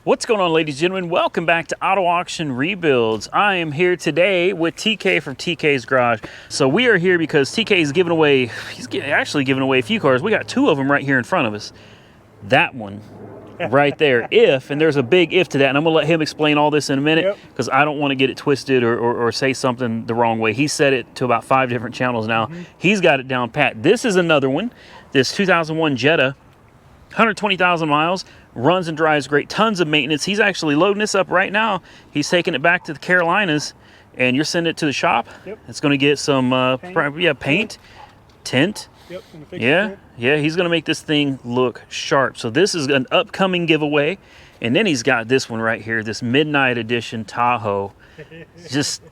What's going on, ladies and gentlemen? Welcome back to Auto Auction Rebuilds. I am here today with TK from TK's Garage. So we are here because TK is giving away, actually giving away a few cars. We got two of them right here in front of us. That one right there, and there's a big if to that, and I'm gonna let him explain all this in a minute because I don't want to get it twisted or say something the wrong way. He said it to about 5 different channels now. He's got it down pat. This is another one, this 2001 Jetta, 120,000 miles, runs and drives great, tons of maintenance. He's actually loading this up right now. He's taking it back to the Carolinas, and you're sending it to the shop. It's going to get some paint, tint. Yeah, he's going to make this thing look sharp. So this is an upcoming giveaway. And then he's got this one right here, this Midnight Edition Tahoe. Just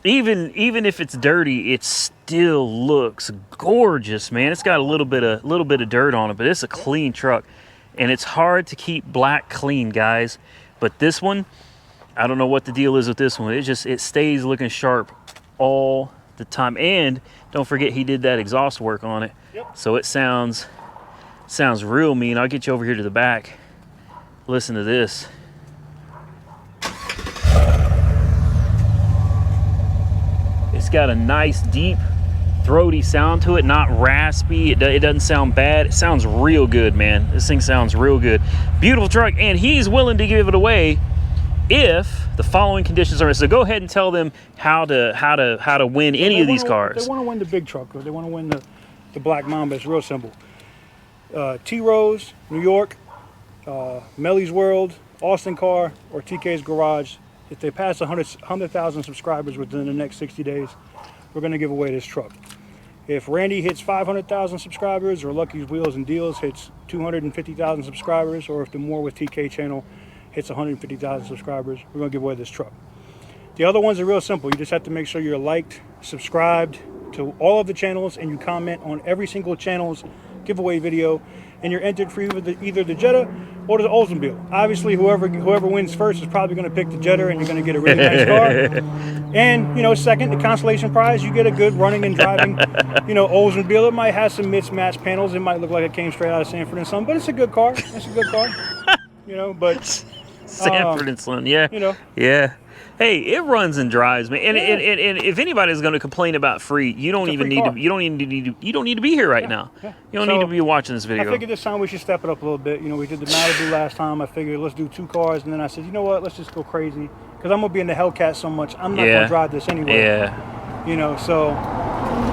even if it's dirty, it still looks gorgeous, man. It's got a little bit of dirt on it, but it's a clean truck. And it's hard to keep black clean, guys. But this one, I don't know what the deal is with this one. It stays looking sharp all the time. And don't forget, he did that exhaust work on it. So it sounds real mean. I'll get you over here to the back. Listen to this. It's got a nice deep throaty sound to it, not raspy. It doesn't sound bad. It sounds real good, man. This thing sounds real good. Beautiful truck, and he's willing to give it away if the following conditions are. So go ahead and tell them how to win any of these cars. They want to win the big truck, or they want to win the Black Mamba. It's real simple. T Rose, New York, Melly's World, Austin Car, or TK's Garage. If they pass 100,000 subscribers within the next 60 days, we're going to give away this truck. If Randy hits 500,000 subscribers, or Lucky's Wheels and Deals hits 250,000 subscribers, or if the More with TK channel hits 150,000 subscribers, we're going to give away this truck. The other ones are real simple. You just have to make sure you're liked, subscribed to all of the channels, and you comment on every single channel's giveaway video, and you're entered for either the Jetta or the Oldsmobile. Obviously, whoever wins first is probably going to pick the Jetta, and you're going to get a really nice car. And, you know, second, the consolation prize, you get a good running and driving, Oldsmobile. It might have some mismatched panels. It might look like it came straight out of Sanford and Son, but it's a good car. It's a good car. But Sanford and Son, yeah. Hey, it runs and drives, man. And if anybody's going to complain about free, you don't need to be here right now. You don't need to be watching this video. I figured this time we should step it up a little bit. We did the Malibu last time. I figured let's do 2 cars, and then I said, you know what? Let's just go crazy because I'm gonna be in the Hellcat so much. I'm not gonna drive this anyway. So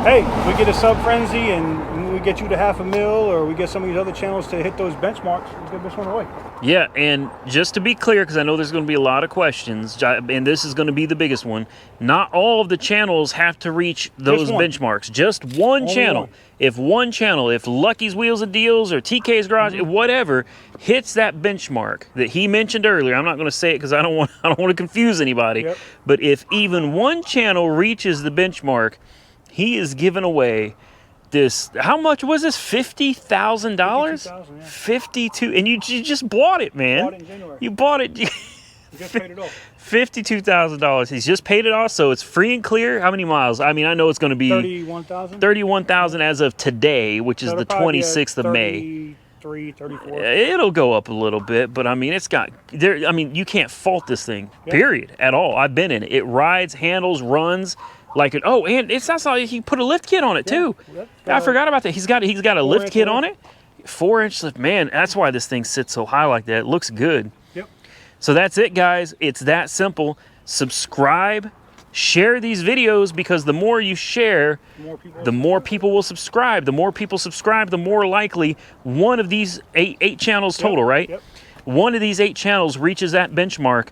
hey, we get a sub frenzy, and we get you to $500,000, or we get some of these other channels to hit those benchmarks. Let's give this one away. Yeah, and just to be clear, because I know there's going to be a lot of questions, and this is going to be the biggest one, not all of the channels have to reach those benchmarks. Just one channel. If one channel, if Lucky's Wheels and Deals or TK's Garage, whatever, hits that benchmark that he mentioned earlier, I'm not going to say it because I don't want to confuse anybody, but if even one channel reaches the benchmark, he is giving away this. How much was this? $50,000? $52,000, 52, and you just bought it, man. Bought it in January. You bought it. You just paid it off. $52,000. He's just paid it off, so it's free and clear. How many miles? I mean, I know it's going to be 31,000. 31,000 as of today, which is the 26th of May. 34. It'll go up a little bit, but I mean, it's got there. I mean, you can't fault this thing, period, at all. I've been in it. It rides, handles, runs like it. Oh, and it sounds like he put a lift kit on it too. I forgot about that. He's got a lift kit on it. 4-inch lift. Man, that's why this thing sits so high like that. It looks good. So that's it, guys. It's that simple. Subscribe, share these videos, because the more you share, the more people will subscribe. The more people subscribe, the more likely one of these eight channels total, right? One of these 8 channels reaches that benchmark,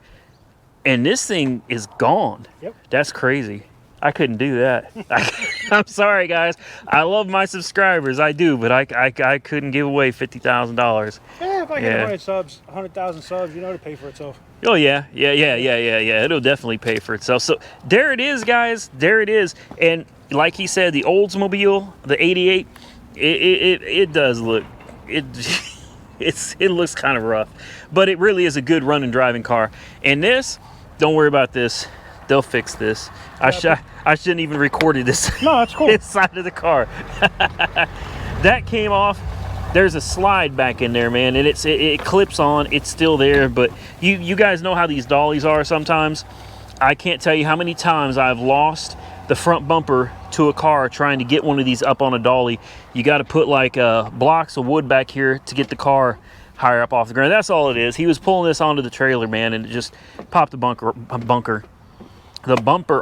and this thing is gone. That's crazy. I couldn't do that. I'm sorry, guys. I love my subscribers. I do, but I couldn't give away $50,000. Yeah, if I get 100,000 subs, it'll pay for itself. Oh, yeah. It'll definitely pay for itself. So there it is, guys. There it is. And like he said, the Oldsmobile, the 88, it does look, it looks kind of rough, but it really is a good running driving car. And this, don't worry about this. They'll fix this. I shouldn't even recorded this. No, that's cool. Inside of the car. That came off. there's a slide back in there, man, and it clips on. It's still there, but you guys know how these dollies are sometimes. I can't tell you how many times I've lost the front bumper to a car trying to get one of these up on a dolly. You got to put like blocks of wood back here to get the car higher up off the ground. That's all it is. He was pulling this onto the trailer, man, and it just popped the bumper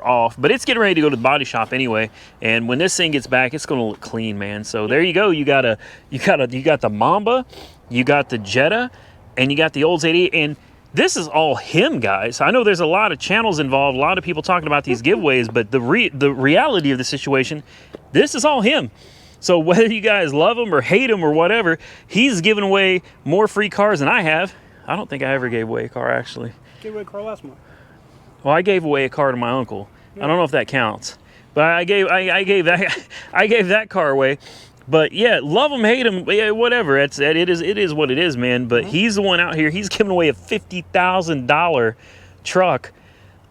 off. But it's getting ready to go to the body shop anyway, and when this thing gets back, it's going to look clean, man. So there you go. You got the Mamba, you got the Jetta, and you got the Olds 88, and this is all him, guys. I know there's a lot of channels involved, a lot of people talking about these giveaways, but the reality of the situation, this is all him. So whether you guys love him or hate him or whatever, he's giving away more free cars than I have. I don't think I ever gave away a car, actually. Gave away a car last month. Well, I gave away a car to my uncle. Yeah. I don't know if that counts, but I gave that car away. But yeah, love him, hate him, yeah, whatever. It is what it is, man. But he's the one out here. He's giving away a $50,000 truck,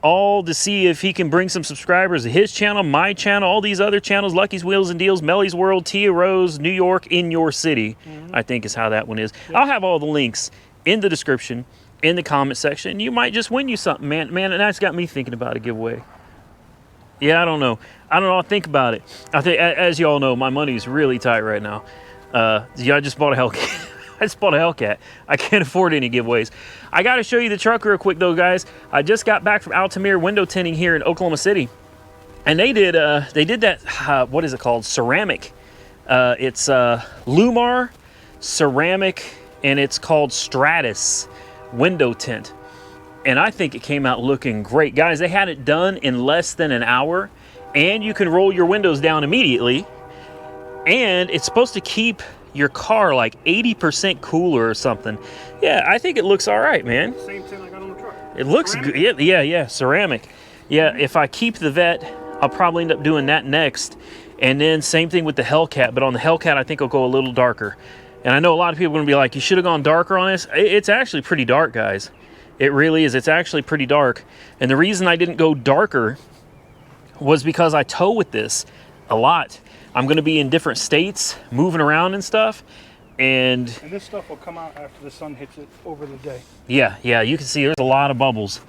all to see if he can bring some subscribers to his channel, my channel, all these other channels, Lucky's Wheels and Deals, Melly's World, Tia Rose, New York, in your city. I think is how that one is. Yep. I'll have all the links in the description, in the comment section. You might just win you something, man. Man, and that's got me thinking about a giveaway. Yeah, I don't know. I'll think about it. I think, as you all know, my money's really tight right now. Yeah, I just bought a Hellcat. I just bought a Hellcat. I can't afford any giveaways. I got to show you the truck real quick, though, guys. I just got back from Altamira window tinting here in Oklahoma City, and they did that. What is it called? Ceramic. It's Lumar ceramic, and it's called Stratus window tint. And I think it came out looking great. Guys, they had it done in less than an hour, and you can roll your windows down immediately, and it's supposed to keep your car like 80% cooler or something. Yeah, I think it looks all right, man. Same tint I got on the truck. It looks good. Yeah, ceramic. Yeah, if I keep the Vet, I'll probably end up doing that next. And then same thing with the Hellcat, but on the Hellcat, I think I'll go a little darker. And I know a lot of people are going to be like, you should have gone darker on this. It's actually pretty dark, guys. It really is. It's actually pretty dark. And the reason I didn't go darker was because I tow with this a lot. I'm going to be in different states, moving around and stuff. And this stuff will come out after the sun hits it over the day. Yeah, you can see there's a lot of bubbles.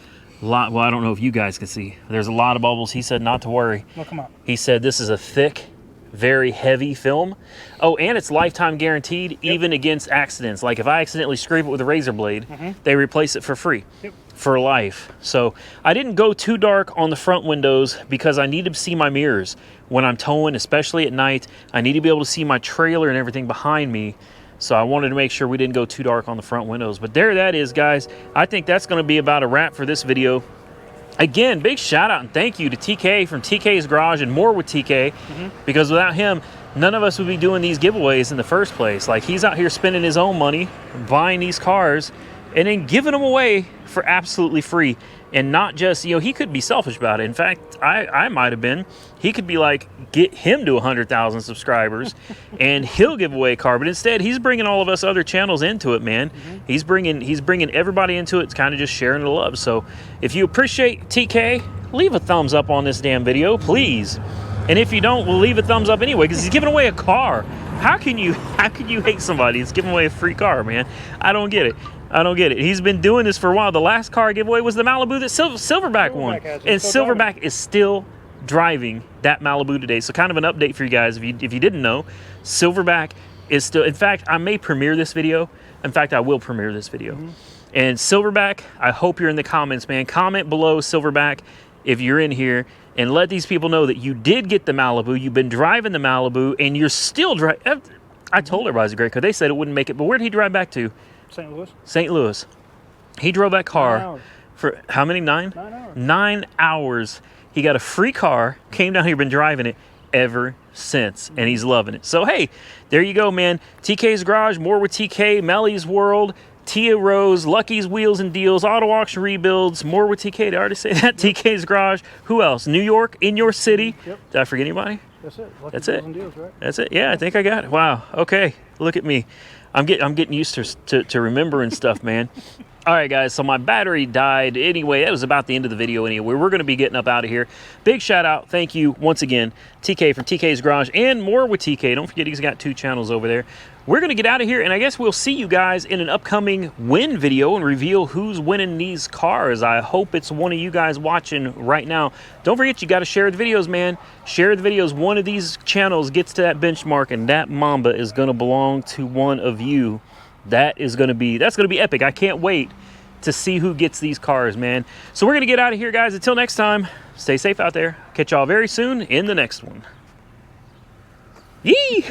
Well, I don't know if you guys can see. There's a lot of bubbles. He said not to worry. They'll come out. He said this is a thick, very heavy film. Oh, and it's lifetime guaranteed, even against accidents. Like if I accidentally scrape it with a razor blade, they replace it for free. For life. So I didn't go too dark on the front windows because I need to see my mirrors when I'm towing, especially at night. I need to be able to see my trailer and everything behind me. So I wanted to make sure we didn't go too dark on the front windows. But there that is, guys. I think that's going to be about a wrap for this video. Again, big shout out and thank you to TK from TK's Garage and More with TK, because without him, none of us would be doing these giveaways in the first place. Like, he's out here spending his own money, buying these cars, and then giving them away for absolutely free. And not just, you know, he could be selfish about it. In fact, I might have been. He could be like, get him to 100,000 subscribers and he'll give away a car. But instead, he's bringing all of us other channels into it, man. He's bringing everybody into it. It's kind of just sharing the love. So if you appreciate TK, leave a thumbs up on this damn video, please. And if you don't, we'll leave a thumbs up anyway, because he's giving away a car. How can you hate somebody that's giving away a free car, man? I don't get it. He's been doing this for a while. The last car giveaway was the Malibu that Silverback won. And Silverback is still driving that Malibu today. So kind of an update for you guys. If you didn't know, Silverback is still, in fact, I may premiere this video. In fact, I will premiere this video. And Silverback, I hope you're in the comments, man. Comment below, Silverback, if you're in here, and let these people know that you did get the Malibu. You've been driving the Malibu, and you're still driving. I told everybody it was a great car. They said it wouldn't make it, but where did he drive back to? St. Louis. St. Louis. He drove that car for how many? 9 hours. 9 hours. He got a free car, came down here, been driving it ever since, and he's loving it. So, hey, there you go, man. TK's Garage, More with TK, Melly's World, Tia Rose, Lucky's Wheels and Deals, Auto Auction Rebuilds, More with TK. Did I already say that? TK's Garage. Who else? New York, in your city. Did I forget anybody? That's it. Lucky's That's it. Wheels and Deals, right? That's it. Yeah, I think I got it. Wow. Okay. Look at me. I'm getting used to remembering stuff, man. All right, guys, so my battery died. Anyway, that was about the end of the video anyway. We're going to be getting up out of here. Big shout out. Thank you once again, TK from TK's Garage and More with TK. Don't forget he's got 2 channels over there. we're going to get out of here, and I guess we'll see you guys in an upcoming win video and reveal who's winning these cars. I hope it's one of you guys watching right now. Don't forget, you got to share the videos, man. Share the videos. One of these channels gets to that benchmark, and that Mamba is going to belong to one of you. That's going to be epic. I can't wait to see who gets these cars, man. So we're going to get out of here, guys. Until next time, stay safe out there. Catch y'all very soon in the next one. Yee!